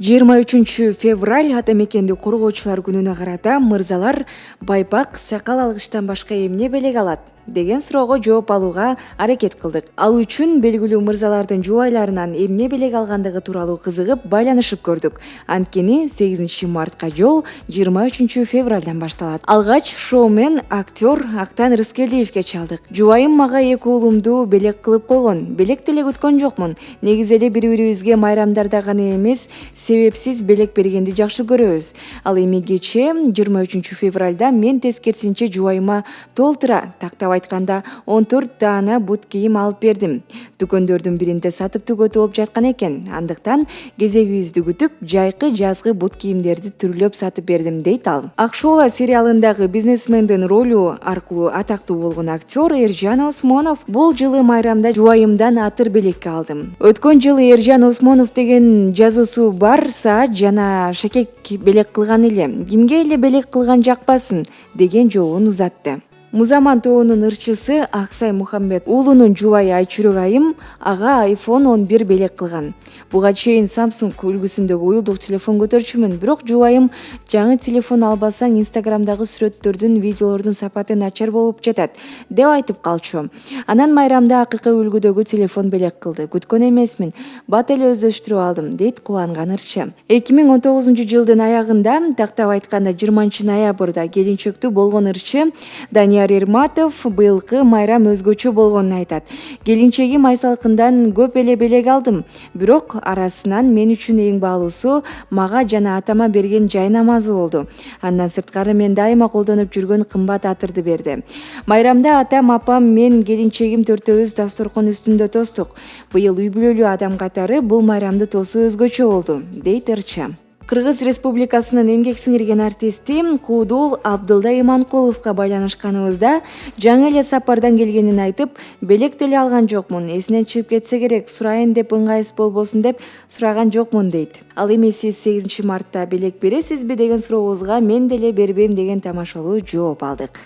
23 февраль ата мекенди коргоочулар күнүнө карата мырзалар байпак сакал алгычтан башка эмне белек алат деген суроого жооп алууга аракет кылдык. Ал үчүн белгилүү мырзалардын жубайларынан эмне белек алгандыгы тууралуу кызыгып байланышып көрдүк. Анткени 8 мартка жол 23 февралдан башталат. Алгач шоумен актер Актан Рыскелдиевге чалдык. Жубайым мага 2 уулумду белек кылып койгон. Белек деле күткөн жокмун. Негизи эле бири-бирибизге майрамдарда гана эмес, себепсиз белек бергенди жакшы көрөбүз. Ал эми кечээ 23 февралда мен тескерисинче жубайыма толтура, тактап айтканда 14 даана бут кийим алып бердим. Дүкөндөрдүн биринде сатып түгөтүп болуп жаткан экен. Андыктан кезегибизди күтүп, жайкы жазгы бут кийимдерди түрлөп сатып бердим, дейт ал. Ак шоула сериалындагы бизнесмендин ролу аркылуу атактуу болгон актер Эржан Осмонов бул жылы майрамда жубайымдан атыр белекке алдым. Өткөн жылы Эржан Осмонов деген жазуусу бар саат жана шакек белек кылган эле. Кимге эле белек кылган жакпасын деген жообун узатты. Музаман тобунун ырчысы Аксай Мухаммед уулунун жубайы Айчүрөк айым ага iPhone 11 белек кылган. Буга чейин Samsung үлгүсүндөгү уюлдук телефон көтөрчүмүн, бирок жубайым жаңы телефон албасаң Instagramдагы сүрөттөрдүн, видеолордун сапаты начар болуп жатат деп айтып калчу. Анан майрамда акыркы үлгүдөгү телефон белек кылды. Күткөн эмесмин, бат эле өздөштүрүп алдым, дейт кубанган ырчы. 2019-жылдын аягында, тактап айтканда 20 ноябрда келинчектүү болгон ырчы Данияр Эрматов быйылкы майрам өзгөчө болгонун айтат. Келинчегим ай салкындан көп эле белек алдым, бирок арасынан мен үчүн эң баалуусу мага жана атама берген жай намазы болду. Андан сырткары мен дайыма колдонуп жүргөн кымбат атырды берди. Майрамда атам, апам, мен, келинчегим төртөөбүз дасторкон үстүндө тостук. Быйыл үй бүлөлүү адам катары бул майрамды тосуу өзгөчө болду, дейт ырчы. Кыргыз Республикасынын эмгек сиңирген артисти Куудул Абдылда Иманкуловго байланышканыбызда жаңы эле сапардан келгенин айтып, белек деле алган жокмун, эсинен чыгып кетсе керек, сурайын деп ыңгайсыз болбосун деп сураган жокмун, дейт. Ал эми сиз 8 мартта белек бересизби деген сурообузга мен деле бербейм деген тамашалуу жооп алдык.